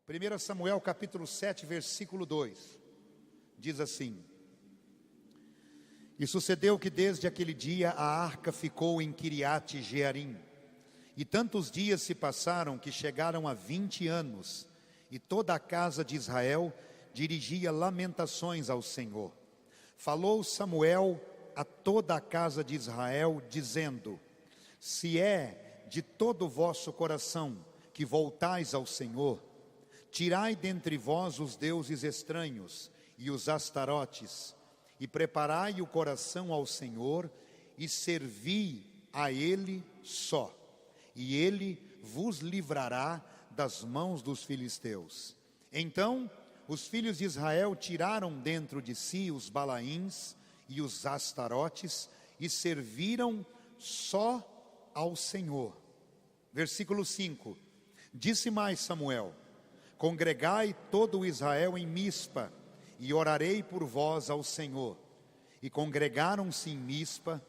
1 Samuel capítulo 7, versículo 2, diz assim: E sucedeu que desde aquele dia a arca ficou em Quiriate Jearim, e tantos dias se passaram que chegaram a 20 anos, e toda a casa de Israel dirigia lamentações ao Senhor. Falou Samuel a toda a casa de Israel, dizendo: Se é de todo o vosso coração que voltais ao Senhor, tirai dentre vós os deuses estranhos e os astarotes, e preparai o coração ao Senhor, e servi a Ele só, e Ele vos livrará das mãos dos filisteus. Então os filhos de Israel tiraram dentro de si os Balaíns e os astarotes, e serviram só ao Senhor. Versículo 5, disse mais Samuel: Congregai todo o Israel em Mispa, e orarei por vós ao Senhor. E congregaram-se em Mispa,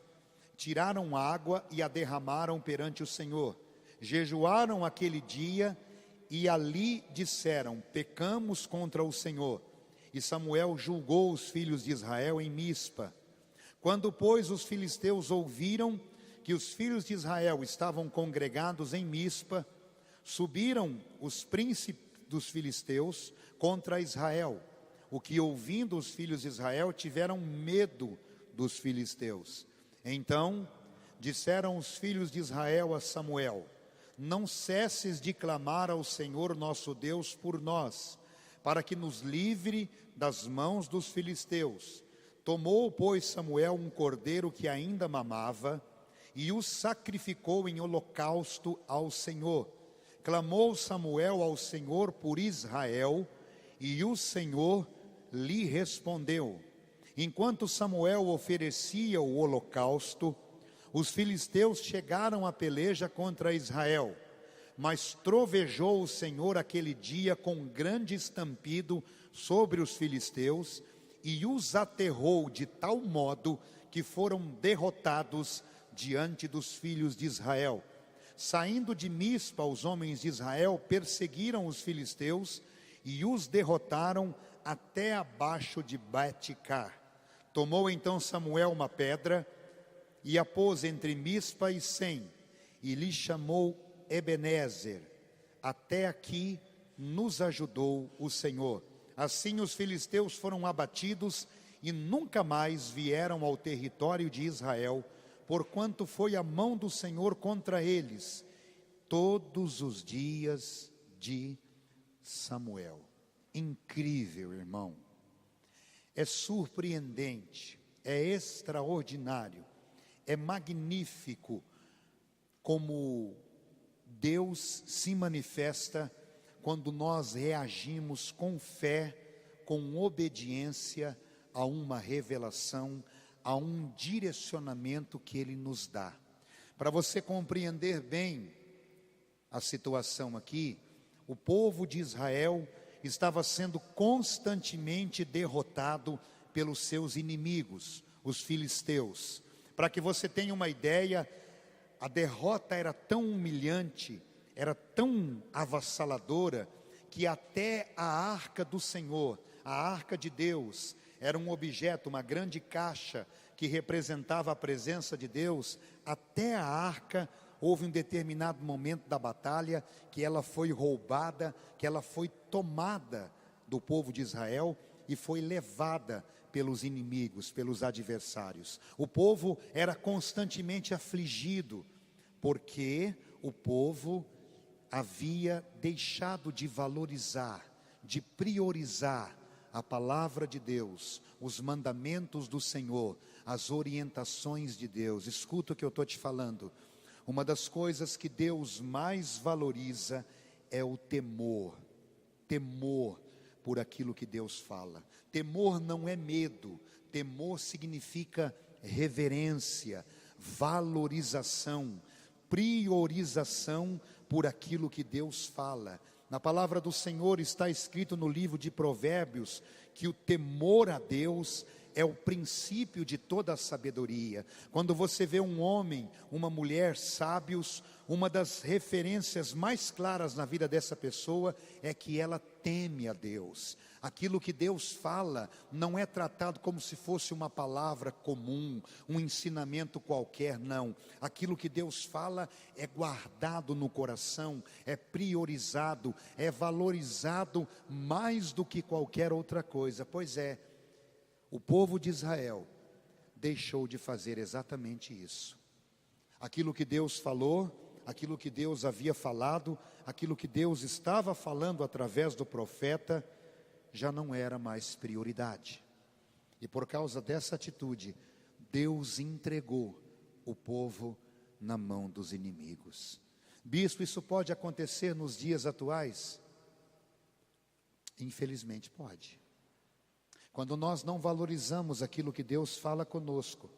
tiraram água e a derramaram perante o Senhor. Jejuaram aquele dia e ali disseram: Pecamos contra o Senhor. E Samuel julgou os filhos de Israel em Mispa. Quando, pois, os filisteus ouviram que os filhos de Israel estavam congregados em Mispa, subiram os príncipes dos filisteus contra Israel, o que, ouvindo os filhos de Israel, tiveram medo dos filisteus. Então disseram os filhos de Israel a Samuel: Não cesses de clamar ao Senhor nosso Deus por nós, para que nos livre das mãos dos filisteus. Tomou, pois, Samuel um cordeiro que ainda mamava, e o sacrificou em holocausto ao Senhor. Clamou Samuel ao Senhor por Israel, e o Senhor lhe respondeu. Enquanto Samuel oferecia o holocausto, os filisteus chegaram à peleja contra Israel. Mas trovejou o Senhor aquele dia com grande estampido sobre os filisteus, e os aterrou de tal modo que foram derrotados diante dos filhos de Israel. Saindo de Mispa, os homens de Israel perseguiram os filisteus e os derrotaram até abaixo de Bet-car. Tomou então Samuel uma pedra e a pôs entre Mispa e Sem, e lhe chamou Ebenezer. Até aqui nos ajudou o Senhor. Assim os filisteus foram abatidos e nunca mais vieram ao território de Israel, porquanto foi a mão do Senhor contra eles todos os dias de Samuel. Incrível, irmão. É surpreendente, é extraordinário, é magnífico como Deus se manifesta quando nós reagimos com fé, com obediência a uma revelação, a um direcionamento que Ele nos dá. Para você compreender bem a situação aqui, o povo de Israel estava sendo constantemente derrotado pelos seus inimigos, os filisteus. Para que você tenha uma ideia, a derrota era tão humilhante, era tão avassaladora, que até a arca do Senhor, a arca de Deus, era um objeto, uma grande caixa que representava a presença de Deus. Até a arca, houve um determinado momento da batalha que ela foi roubada, que ela foi tomada do povo de Israel e foi levada pelos inimigos, pelos adversários. O povo era constantemente afligido, porque o povo havia deixado de valorizar, de priorizar a palavra de Deus, os mandamentos do Senhor, as orientações de Deus. Escuta o que eu estou te falando. Uma das coisas que Deus mais valoriza é o temor. Temor por aquilo que Deus fala. Temor não é medo. Temor significa reverência, valorização, priorização por aquilo que Deus fala. Na palavra do Senhor está escrito no livro de Provérbios que o temor a Deus é o princípio de toda a sabedoria. Quando você vê um homem, uma mulher sábios, uma das referências mais claras na vida dessa pessoa é que ela teme a Deus. Aquilo que Deus fala não é tratado como se fosse uma palavra comum, um ensinamento qualquer, não. Aquilo que Deus fala é guardado no coração, é priorizado, é valorizado mais do que qualquer outra coisa. Pois é, o povo de Israel deixou de fazer exatamente isso. Aquilo que Deus falou, aquilo que Deus havia falado, aquilo que Deus estava falando através do profeta, já não era mais prioridade. E por causa dessa atitude, Deus entregou o povo na mão dos inimigos. Bispo, isso pode acontecer nos dias atuais? Infelizmente pode. Quando nós não valorizamos aquilo que Deus fala conosco,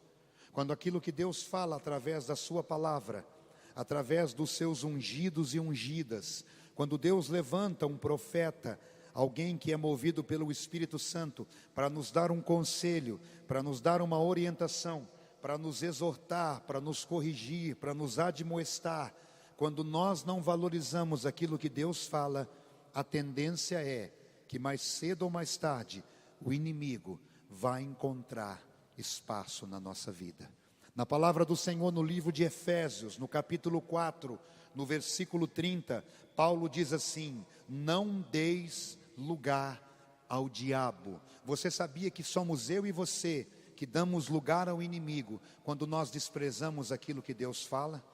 quando aquilo que Deus fala através da sua palavra, através dos seus ungidos e ungidas, quando Deus levanta um profeta, alguém que é movido pelo Espírito Santo, para nos dar um conselho, para nos dar uma orientação, para nos exortar, para nos corrigir, para nos admoestar, quando nós não valorizamos aquilo que Deus fala, a tendência é que mais cedo ou mais tarde, o inimigo vai encontrar espaço na nossa vida. Na palavra do Senhor no livro de Efésios, no capítulo 4, no versículo 30, Paulo diz assim: não deis lugar ao diabo. Você sabia que somos eu e você que damos lugar ao inimigo quando nós desprezamos aquilo que Deus fala?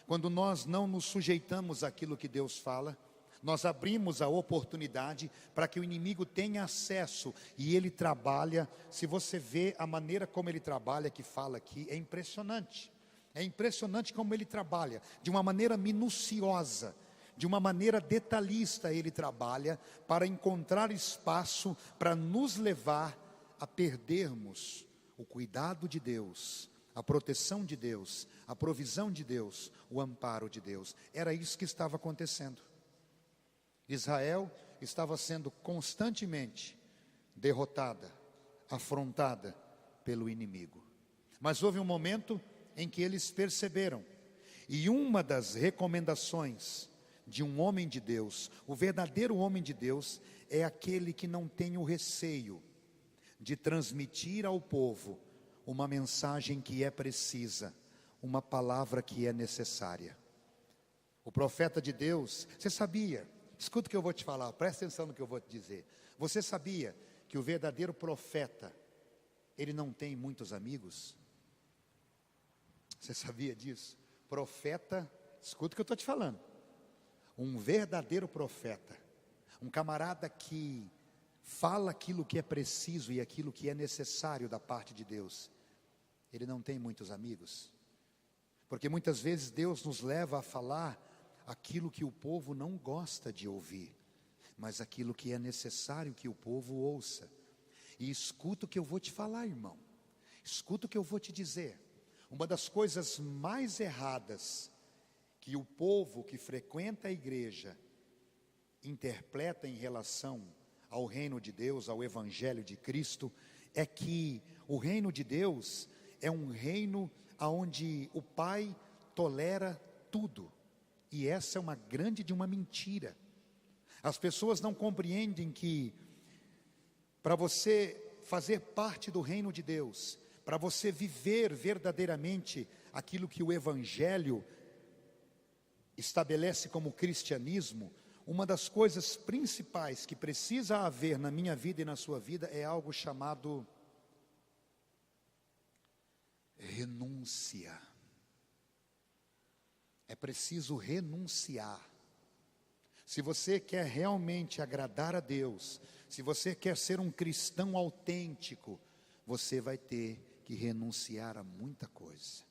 Quando nós não nos sujeitamos àquilo que Deus fala? Nós abrimos a oportunidade para que o inimigo tenha acesso, e ele trabalha. Se você vê a maneira como ele trabalha, que fala aqui, é impressionante. É impressionante como ele trabalha, de uma maneira minuciosa, de uma maneira detalhista ele trabalha, para encontrar espaço para nos levar a perdermos o cuidado de Deus, a proteção de Deus, a provisão de Deus, o amparo de Deus. Era isso que estava acontecendo. Israel estava sendo constantemente derrotada, afrontada pelo inimigo. Mas houve um momento em que eles perceberam, e uma das recomendações de um homem de Deus, o verdadeiro homem de Deus, é aquele que não tem o receio de transmitir ao povo uma mensagem que é precisa, uma palavra que é necessária. O profeta de Deus, você sabia? Escuta o que eu vou te falar, presta atenção no que eu vou te dizer. Você sabia que o verdadeiro profeta, ele não tem muitos amigos? Você sabia disso? Profeta, escuta o que eu estou te falando. Um verdadeiro profeta, um camarada que fala aquilo que é preciso e aquilo que é necessário da parte de Deus, ele não tem muitos amigos. Porque muitas vezes Deus nos leva a falar aquilo que o povo não gosta de ouvir, mas aquilo que é necessário que o povo ouça. E escuta o que eu vou te falar, irmão. Escuta o que eu vou te dizer. Uma das coisas mais erradas que o povo que frequenta a igreja interpreta em relação ao reino de Deus, ao evangelho de Cristo, é que o reino de Deus é um reino onde o Pai tolera tudo. E essa é uma grande de uma mentira. As pessoas não compreendem que para você fazer parte do reino de Deus, para você viver verdadeiramente aquilo que o evangelho estabelece como cristianismo, uma das coisas principais que precisa haver na minha vida e na sua vida é algo chamado renúncia. É preciso renunciar. Se você quer realmente agradar a Deus, se você quer ser um cristão autêntico, você vai ter que renunciar a muita coisa.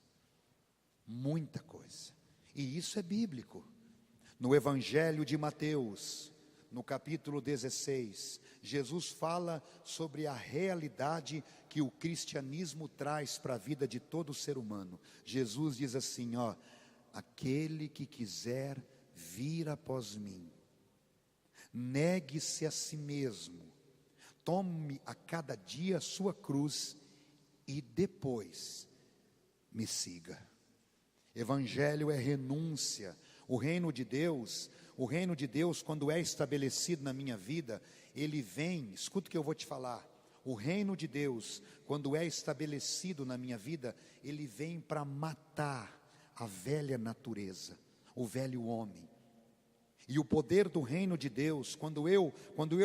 Muita coisa. E isso é bíblico. No Evangelho de Mateus, no capítulo 16, Jesus fala sobre a realidade que o cristianismo traz para a vida de todo ser humano. Jesus diz assim, aquele que quiser vir após mim, negue-se a si mesmo, tome a cada dia a sua cruz e depois me siga. Evangelho é renúncia. O reino de Deus, quando é estabelecido na minha vida, ele vem, escuta o que eu vou te falar. O reino de Deus, quando é estabelecido na minha vida, ele vem para matar a velha natureza, o velho homem. E o poder do reino de Deus, quando eu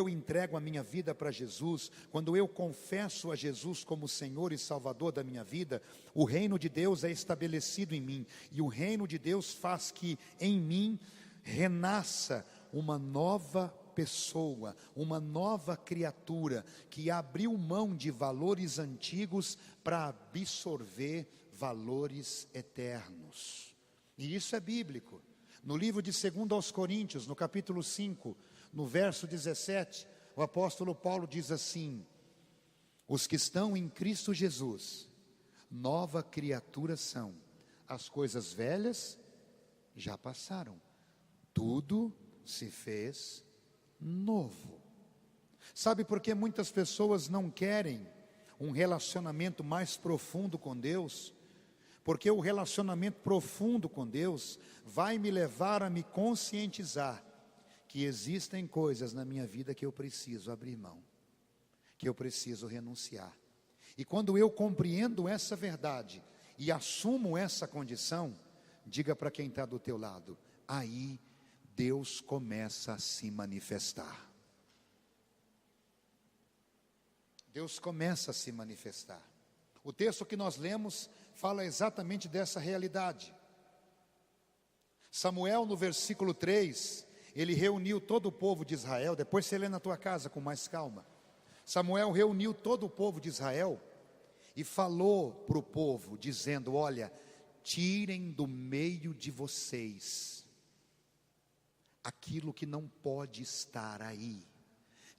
entrego a minha vida para Jesus, quando eu confesso a Jesus como Senhor e Salvador da minha vida, o reino de Deus é estabelecido em mim. E o reino de Deus faz que em mim renasça uma nova pessoa, uma nova criatura, que abriu mão de valores antigos para absorver valores eternos. E isso é bíblico. No livro de 2 aos Coríntios, no capítulo 5, no verso 17, o apóstolo Paulo diz assim: os que estão em Cristo Jesus, nova criatura são, as coisas velhas já passaram, tudo se fez novo. Sabe por que muitas pessoas não querem um relacionamento mais profundo com Deus? Porque o relacionamento profundo com Deus vai me levar a me conscientizar que existem coisas na minha vida que eu preciso abrir mão, que eu preciso renunciar. E quando eu compreendo essa verdade e assumo essa condição, diga para quem está do teu lado, aí Deus começa a se manifestar. Deus começa a se manifestar. O texto que nós lemos fala exatamente dessa realidade. Samuel, no versículo 3, ele reuniu todo o povo de Israel. Depois você lê na tua casa com mais calma. Samuel reuniu todo o povo de Israel e falou para o povo, dizendo: olha, tirem do meio de vocês aquilo que não pode estar aí.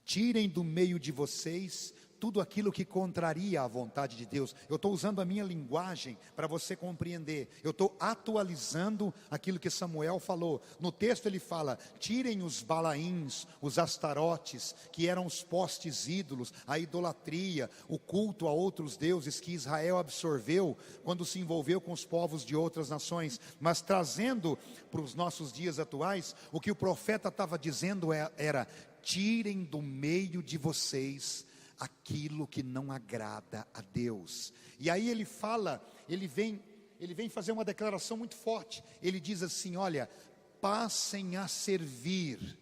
Tirem do meio de vocês tudo aquilo que contraria a vontade de Deus. Eu estou usando a minha linguagem para você compreender. Eu estou atualizando aquilo que Samuel falou. No texto ele fala: tirem os balaíns, os astarotes, que eram os postes ídolos, a idolatria, o culto a outros deuses que Israel absorveu quando se envolveu com os povos de outras nações. Mas trazendo para os nossos dias atuais, o que o profeta estava dizendo era: tirem do meio de vocês aquilo que não agrada a Deus. E aí ele fala, ele vem fazer uma declaração muito forte. Ele diz assim: olha, passem a servir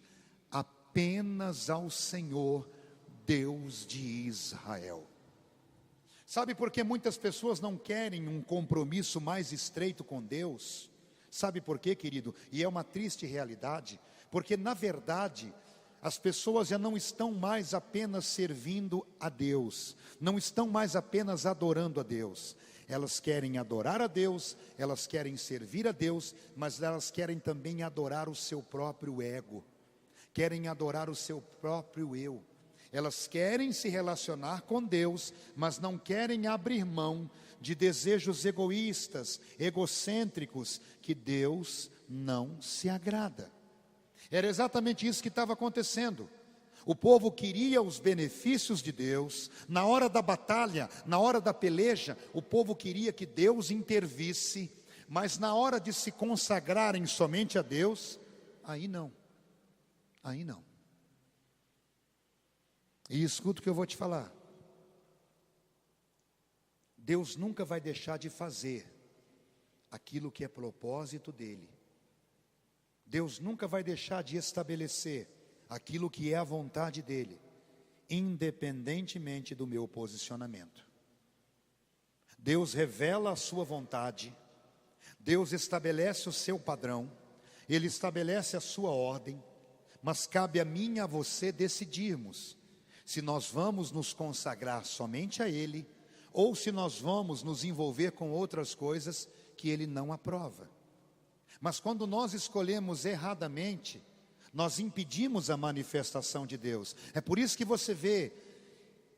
apenas ao Senhor, Deus de Israel. Sabe por que muitas pessoas não querem um compromisso mais estreito com Deus? Sabe por quê, querido? E é uma triste realidade, porque na verdade as pessoas já não estão mais apenas servindo a Deus, não estão mais apenas adorando a Deus. Elas querem adorar a Deus, elas querem servir a Deus, mas elas querem também adorar o seu próprio ego, querem adorar o seu próprio eu. Elas querem se relacionar com Deus, mas não querem abrir mão de desejos egoístas, egocêntricos, que Deus não se agrada. Era exatamente isso que estava acontecendo. O povo queria os benefícios de Deus. Na hora da batalha, na hora da peleja, o povo queria que Deus intervisse. Mas na hora de se consagrarem somente a Deus, aí não. Aí não. E escuta o que eu vou te falar. Deus nunca vai deixar de fazer aquilo que é propósito dele. Deus nunca vai deixar de estabelecer aquilo que é a vontade dele, independentemente do meu posicionamento. Deus revela a sua vontade, Deus estabelece o seu padrão, Ele estabelece a sua ordem, mas cabe a mim e a você decidirmos se nós vamos nos consagrar somente a Ele, ou se nós vamos nos envolver com outras coisas que Ele não aprova. Mas quando nós escolhemos erradamente, nós impedimos a manifestação de Deus. É por isso que você vê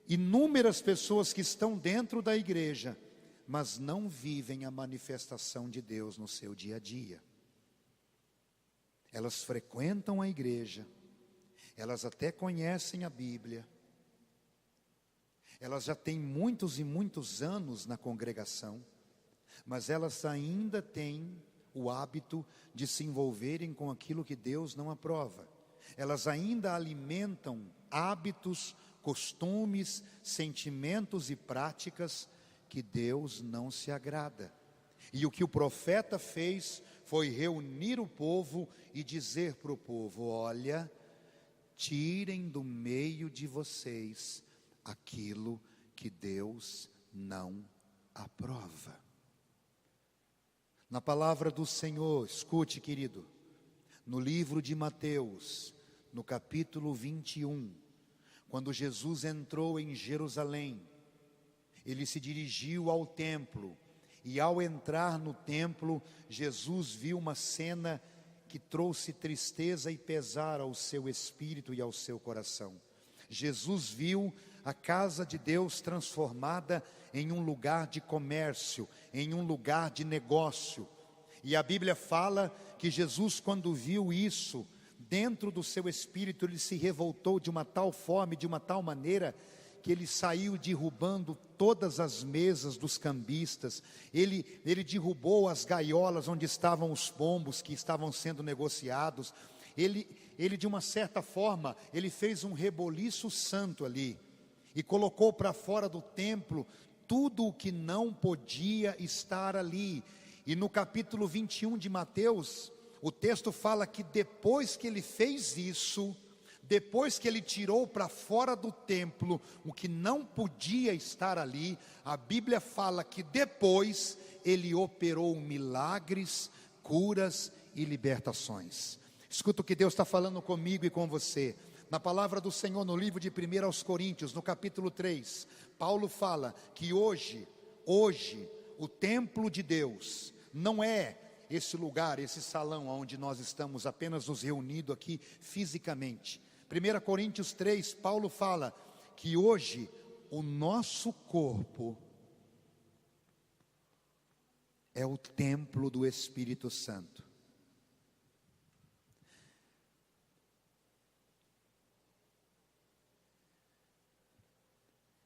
inúmeras pessoas que estão dentro da igreja, mas não vivem a manifestação de Deus no seu dia a dia. Elas frequentam a igreja, elas até conhecem a Bíblia, Elas já têm muitos e muitos anos na congregação, mas elas ainda têm o hábito de se envolverem com aquilo que Deus não aprova. Elas ainda alimentam hábitos, costumes, sentimentos e práticas que Deus não se agrada. E o que o profeta fez foi reunir o povo e dizer para o povo: olha, tirem do meio de vocês aquilo que Deus não aprova. Na palavra do Senhor, escute, querido, no livro de Mateus, no capítulo 21, quando Jesus entrou em Jerusalém, ele se dirigiu ao templo, e ao entrar no templo, Jesus viu uma cena que trouxe tristeza e pesar ao seu espírito e ao seu coração. Jesus viu a casa de Deus transformada em um lugar de comércio, em um lugar de negócio. E a Bíblia fala que Jesus, quando viu isso, dentro do seu espírito, ele se revoltou de uma tal forma, de uma tal maneira, que ele saiu derrubando todas as mesas dos cambistas. Ele derrubou as gaiolas onde estavam os pombos que estavam sendo negociados. Ele de uma certa forma, ele fez um reboliço santo ali, e colocou para fora do templo tudo o que não podia estar ali. E no capítulo 21 de Mateus, o texto fala que depois que ele fez isso, depois que ele tirou para fora do templo o que não podia estar ali, a Bíblia fala que depois ele operou milagres, curas e libertações. Escuta o que Deus está falando comigo e com você. Na palavra do Senhor, no livro de 1 aos Coríntios, no capítulo 3, Paulo fala que hoje, o templo de Deus não é esse lugar, esse salão onde nós estamos apenas nos reunidos aqui fisicamente. 1 Coríntios 3, Paulo fala que hoje o nosso corpo é o templo do Espírito Santo.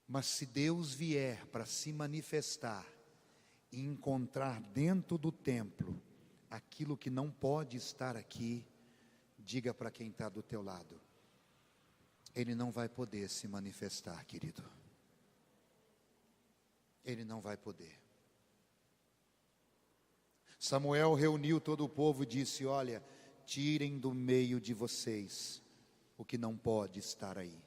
Mas se Deus vier para se manifestar e encontrar dentro do templo aquilo que não pode estar aqui, diga para quem está do teu lado: Ele não vai poder se manifestar, querido. Ele não vai poder. Samuel reuniu todo o povo e disse: olha, tirem do meio de vocês o que não pode estar aí.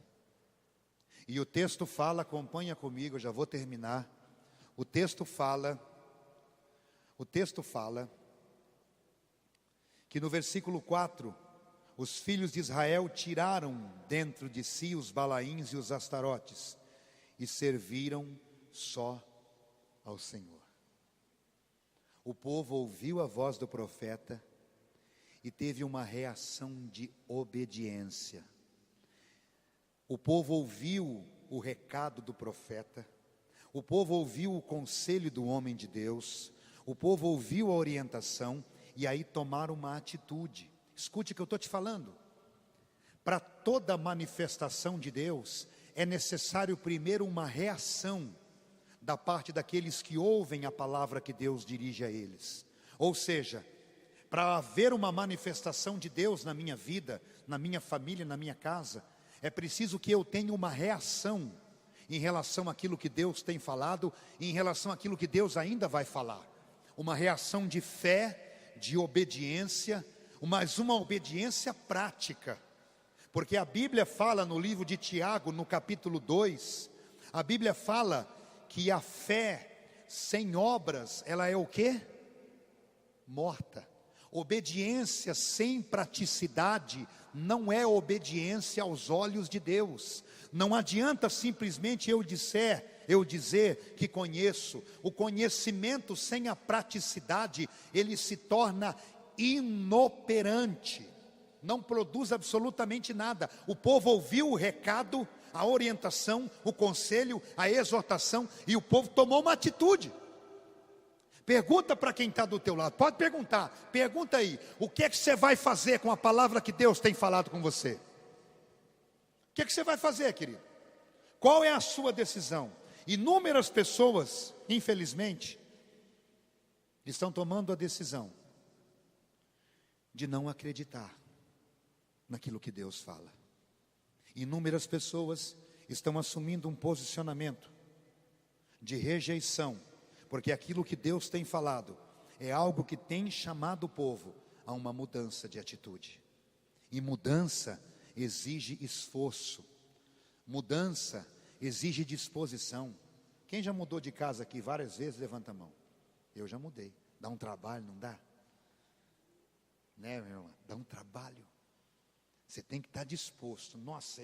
E o texto fala, acompanha comigo, eu já vou terminar. O texto fala que no versículo 4, os filhos de Israel tiraram dentro de si os balaíns e os astarotes e serviram só ao Senhor. O povo ouviu a voz do profeta e teve uma reação de obediência. O povo ouviu o recado do profeta, o povo ouviu o conselho do homem de Deus, o povo ouviu a orientação e aí tomaram uma atitude. Escute o que eu estou te falando. Para toda manifestação de Deus, é necessário primeiro uma reação da parte daqueles que ouvem a palavra que Deus dirige a eles. Ou seja, para haver uma manifestação de Deus na minha vida, na minha família, na minha casa, é preciso que eu tenha uma reação em relação àquilo que Deus tem falado e em relação àquilo que Deus ainda vai falar. Uma reação de fé, de obediência, mas uma obediência prática. Porque a Bíblia fala no livro de Tiago, no capítulo 2, a Bíblia fala que a fé sem obras, ela é o quê? Morta. Obediência sem praticidade não é obediência aos olhos de Deus. Não adianta simplesmente eu dizer que conheço. O conhecimento sem a praticidade, ele se torna inoperante, não produz absolutamente nada. O povo ouviu o recado, a orientação, o conselho, a exortação, e o povo tomou uma atitude. Pergunta para quem está do teu lado, pode perguntar, pergunta aí, o que é que você vai fazer com a palavra que Deus tem falado com você? O que é que você vai fazer, querido? Qual é a sua decisão? Inúmeras pessoas, infelizmente, estão tomando a decisão de não acreditar naquilo que Deus fala. Inúmeras pessoas estão assumindo um posicionamento de rejeição, porque aquilo que Deus tem falado é algo que tem chamado o povo a uma mudança de atitude. E mudança exige esforço, mudança exige disposição. Quem já mudou de casa aqui várias vezes, levanta a mão. Eu já mudei. Dá um trabalho, não dá? Né, meu irmão? Dá um trabalho. Você tem que estar disposto. Nossa,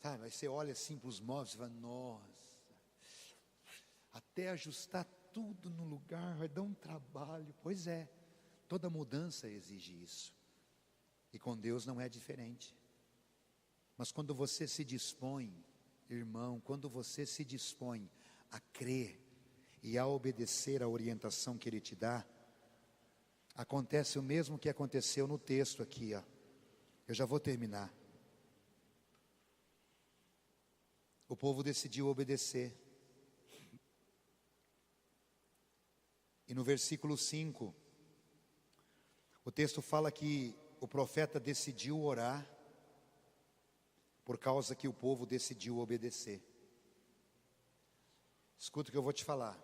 sabe, aí você olha assim para os móveis e fala, nossa, até ajustar tudo no lugar vai dar um trabalho. Pois é, toda mudança exige isso. E com Deus não é diferente. Mas quando você se dispõe, irmão, quando você se dispõe a crer e a obedecer a orientação que Ele te dá, acontece o mesmo que aconteceu no texto aqui, ó. Eu já vou terminar. O povo decidiu obedecer. E no versículo 5, o texto fala que o profeta decidiu orar, por causa que o povo decidiu obedecer. Escuta o que eu vou te falar.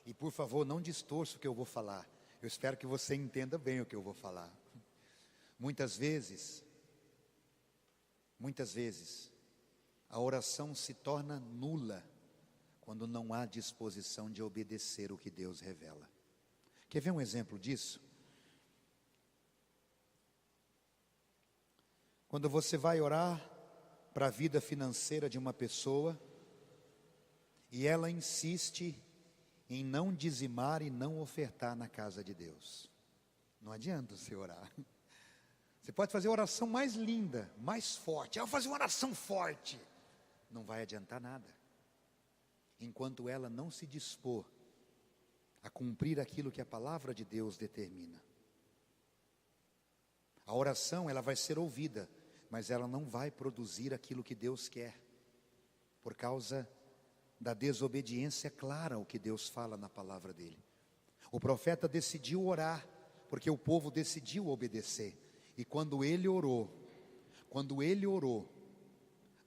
E por favor, não distorça o que eu vou falar. Eu espero que você entenda bem o que eu vou falar. Muitas vezes, a oração se torna nula quando não há disposição de obedecer o que Deus revela. Quer ver um exemplo disso? Quando você vai orar para a vida financeira de uma pessoa e ela insiste em não dizimar e não ofertar na casa de Deus, não adianta você orar. Você pode fazer a oração mais linda, mais forte. Eu vou fazer uma oração forte. Não vai adiantar nada, enquanto ela não se dispor a cumprir aquilo que a palavra de Deus determina. A oração, ela vai ser ouvida, mas ela não vai produzir aquilo que Deus quer, por causa da desobediência clara ao que Deus fala na palavra dele. O profeta decidiu orar, porque o povo decidiu obedecer. E quando ele orou,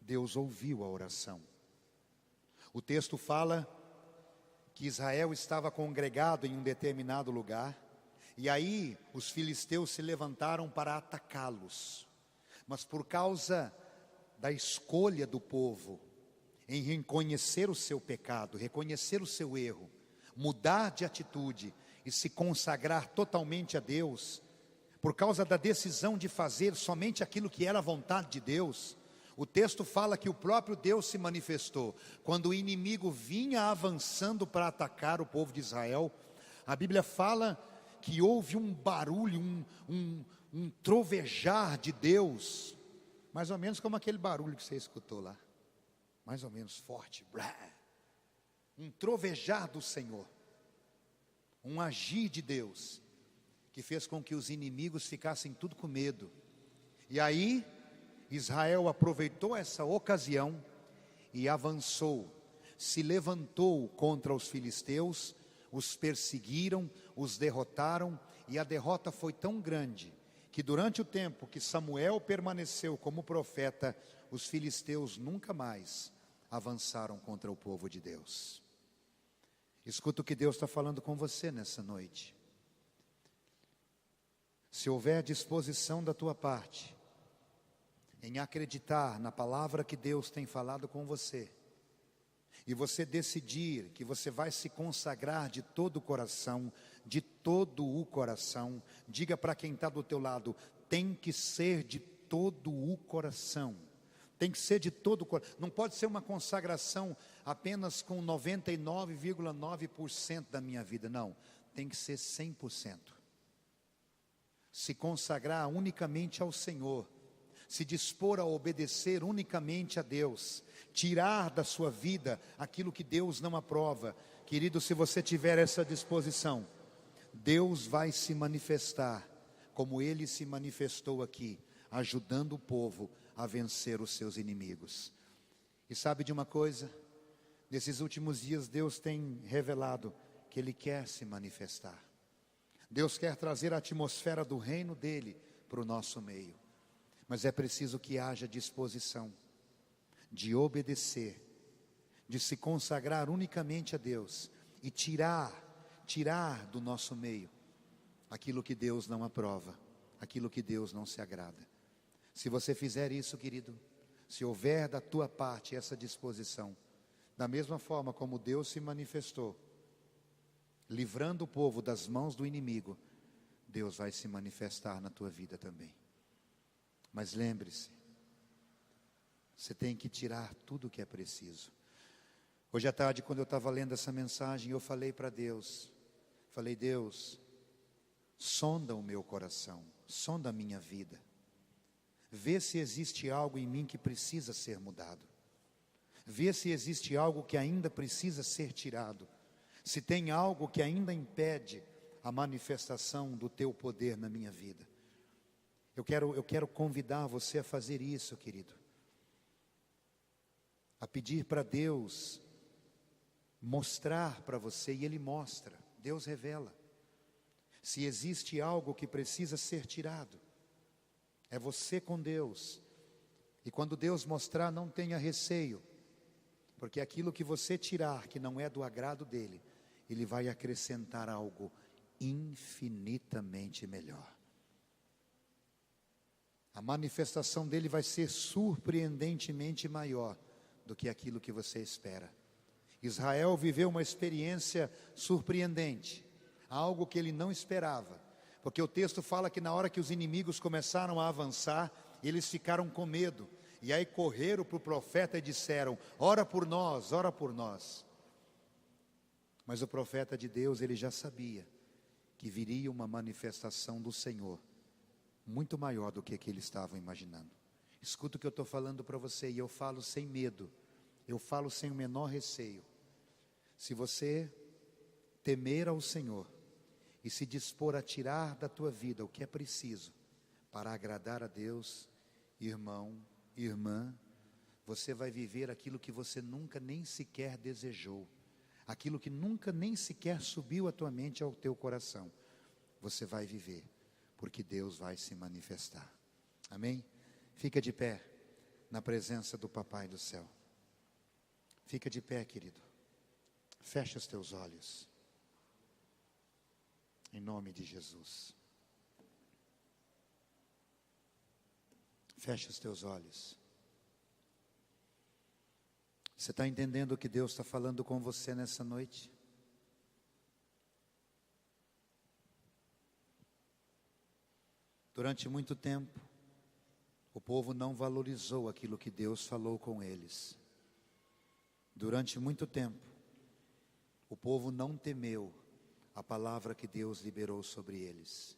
Deus ouviu a oração. O texto fala que Israel estava congregado em um determinado lugar, e aí os filisteus se levantaram para atacá-los. Mas por causa da escolha do povo em reconhecer o seu pecado, reconhecer o seu erro, mudar de atitude e se consagrar totalmente a Deus, por causa da decisão de fazer somente aquilo que era a vontade de Deus, o texto fala que o próprio Deus se manifestou. Quando o inimigo vinha avançando para atacar o povo de Israel, a Bíblia fala que houve um barulho, um trovejar de Deus, mais ou menos como aquele barulho que você escutou lá, mais ou menos forte, um trovejar do Senhor, um agir de Deus, que fez com que os inimigos ficassem tudo com medo. E aí Israel aproveitou essa ocasião e avançou, se levantou contra os filisteus, os perseguiram, os derrotaram, e a derrota foi tão grande que durante o tempo que Samuel permaneceu como profeta, os filisteus nunca mais avançaram contra o povo de Deus. Escuta o que Deus está falando com você nessa noite. Se houver disposição da tua parte em acreditar na palavra que Deus tem falado com você, e você decidir que você vai se consagrar de todo o coração, diga para quem está do teu lado, tem que ser de todo o coração, tem que ser de todo o coração, não pode ser uma consagração apenas com 99,9% da minha vida, não, tem que ser 100%, se consagrar unicamente ao Senhor, se dispor a obedecer unicamente a Deus, tirar da sua vida aquilo que Deus não aprova. Querido, se você tiver essa disposição, Deus vai se manifestar, como Ele se manifestou aqui, ajudando o povo a vencer os seus inimigos. E sabe de uma coisa? Nesses últimos dias Deus tem revelado que Ele quer se manifestar. Deus quer trazer a atmosfera do reino dEle para o nosso meio. Mas é preciso que haja disposição de obedecer, de se consagrar unicamente a Deus e tirar do nosso meio aquilo que Deus não aprova, aquilo que Deus não se agrada. Se você fizer isso, querido, se houver da tua parte essa disposição, da mesma forma como Deus se manifestou, livrando o povo das mãos do inimigo, Deus vai se manifestar na tua vida também. Mas lembre-se, você tem que tirar tudo o que é preciso. Hoje à tarde, quando eu estava lendo essa mensagem, eu falei para Deus, Deus, sonda o meu coração, sonda a minha vida, vê se existe algo em mim que precisa ser mudado, vê se existe algo que ainda precisa ser tirado, se tem algo que ainda impede a manifestação do teu poder na minha vida. Eu quero convidar você a fazer isso, querido, a pedir para Deus mostrar para você, e Ele mostra, Deus revela, se existe algo que precisa ser tirado. É você com Deus, e quando Deus mostrar, não tenha receio, porque aquilo que você tirar, que não é do agrado dEle, Ele vai acrescentar algo infinitamente melhor. A manifestação dEle vai ser surpreendentemente maior do que aquilo que você espera. Israel viveu uma experiência surpreendente, algo que ele não esperava, porque o texto fala que na hora que os inimigos começaram a avançar, eles ficaram com medo, e aí correram para o profeta e disseram: ora por nós, ora por nós. Mas o profeta de Deus, ele já sabia que viria uma manifestação do Senhor, muito maior do que eles estavam imaginando. Escuta o que eu estou falando para você, e eu falo sem medo, eu falo sem o menor receio. Se você temer ao Senhor e se dispor a tirar da tua vida o que é preciso para agradar a Deus, irmão, irmã, você vai viver aquilo que você nunca nem sequer desejou, aquilo que nunca nem sequer subiu à tua mente, ao teu coração. Você vai viver, porque Deus vai se manifestar. Amém? Fica de pé na presença do Papai do céu. Fica de pé, querido. Fecha os teus olhos. Em nome de Jesus. Fecha os teus olhos. Você está entendendo o que Deus está falando com você nessa noite? Durante muito tempo, o povo não valorizou aquilo que Deus falou com eles. Durante muito tempo, o povo não temeu a palavra que Deus liberou sobre eles.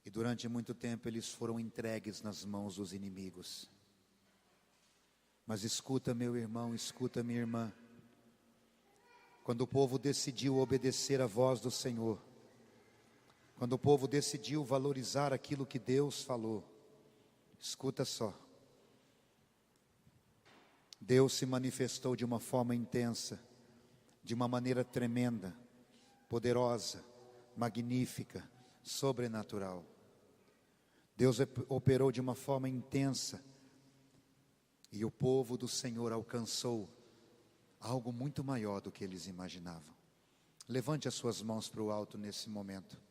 E durante muito tempo eles foram entregues nas mãos dos inimigos. Mas escuta, meu irmão, escuta, minha irmã. Quando o povo decidiu obedecer à voz do Senhor, quando o povo decidiu valorizar aquilo que Deus falou, escuta só. Deus se manifestou de uma forma intensa, de uma maneira tremenda, poderosa, magnífica, sobrenatural. Deus operou de uma forma intensa, e o povo do Senhor alcançou algo muito maior do que eles imaginavam. Levante as suas mãos para o alto nesse momento.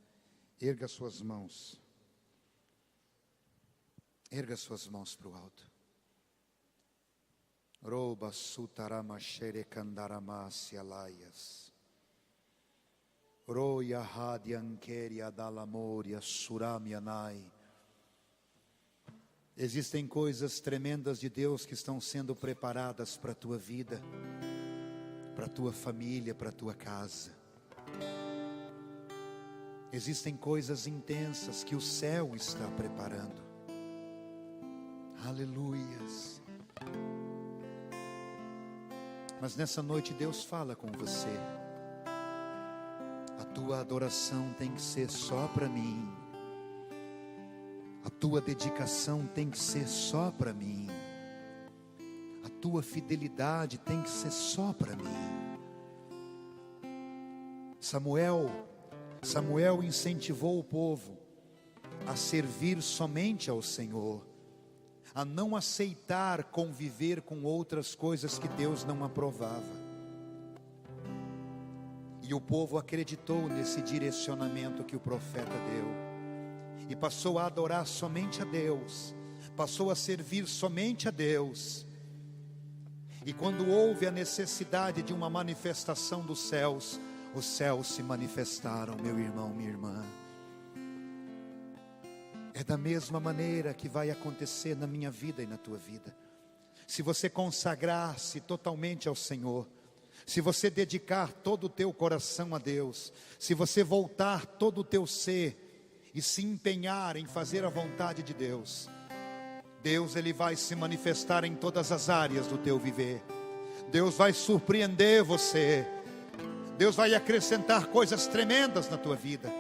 Erga as suas mãos. Erga as suas mãos para o alto. Roba sutarama xerekandarama sialaias. Roya hadiankeria dalamoria suramianai. Existem coisas tremendas de Deus que estão sendo preparadas para a tua vida, para a tua família, para a tua casa. Existem coisas intensas que o céu está preparando. Aleluias. Mas nessa noite Deus fala com você. A tua adoração tem que ser só para mim. A tua dedicação tem que ser só para mim. tua fidelidade tem que ser só para mim. Samuel incentivou o povo a servir somente ao Senhor, a não aceitar conviver com outras coisas que Deus não aprovava. E o povo acreditou nesse direcionamento que o profeta deu, e passou a adorar somente a Deus, passou a servir somente a Deus. E quando houve a necessidade de uma manifestação dos céus, os céus se manifestaram, meu irmão, minha irmã. É da mesma maneira que vai acontecer na minha vida e na tua vida. Se você consagrar-se totalmente ao Senhor, se você dedicar todo o teu coração a Deus, se você voltar todo o teu ser e se empenhar em fazer a vontade de Deus, Deus, Ele vai se manifestar em todas as áreas do teu viver. Deus vai surpreender você. Deus vai acrescentar coisas tremendas na tua vida,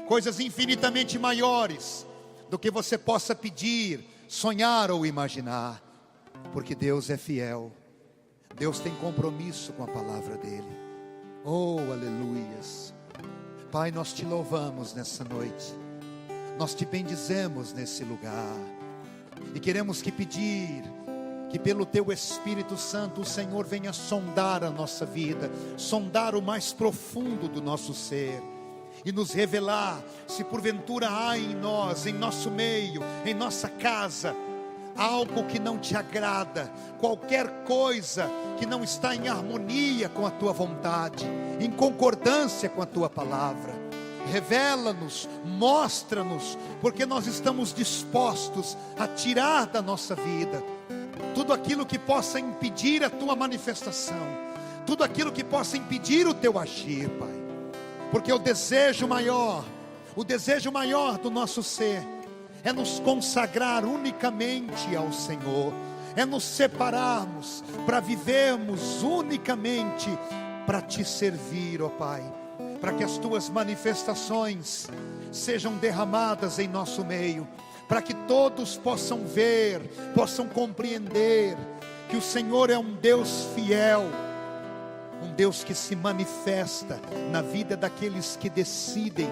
coisas infinitamente maiores do que você possa pedir, sonhar ou imaginar, porque Deus é fiel. Deus tem compromisso com a palavra dEle. Oh, aleluias. Pai, nós te louvamos nessa noite, nós te bendizemos nesse lugar, e queremos pedir que pelo teu Espírito Santo o Senhor venha sondar a nossa vida, sondar o mais profundo do nosso ser, e nos revelar se porventura há em nós, em nosso meio, em nossa casa, algo que não te agrada, qualquer coisa que não está em harmonia com a tua vontade, em concordância com a tua palavra. Revela-nos, mostra-nos, porque nós estamos dispostos a tirar da nossa vida tudo aquilo que possa impedir a tua manifestação, tudo aquilo que possa impedir o teu agir, Pai. Porque o desejo maior do nosso ser é nos consagrar unicamente ao Senhor, é nos separarmos para vivermos unicamente para te servir, ó Pai, para que as tuas manifestações sejam derramadas em nosso meio, para que todos possam ver, possam compreender que o Senhor é um Deus fiel, um Deus que se manifesta na vida daqueles que decidem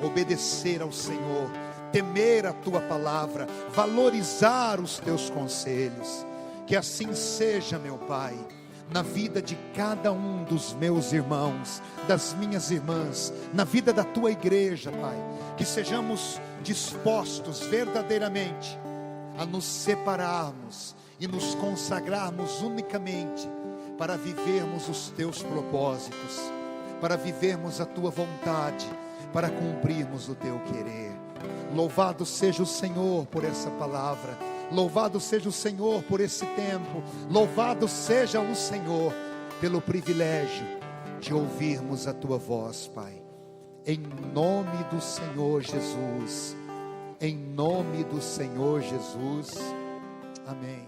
obedecer ao Senhor, temer a tua palavra, valorizar os teus conselhos. Que assim seja, meu Pai, na vida de cada um dos meus irmãos, das minhas irmãs, na vida da tua igreja, Pai. Que sejamos dispostos verdadeiramente a nos separarmos e nos consagrarmos unicamente para vivermos os teus propósitos, para vivermos a tua vontade, para cumprirmos o teu querer. Louvado seja o Senhor por essa palavra, louvado seja o Senhor por esse tempo, louvado seja o Senhor pelo privilégio de ouvirmos a tua voz, Pai. Em nome do Senhor Jesus, em nome do Senhor Jesus, amém.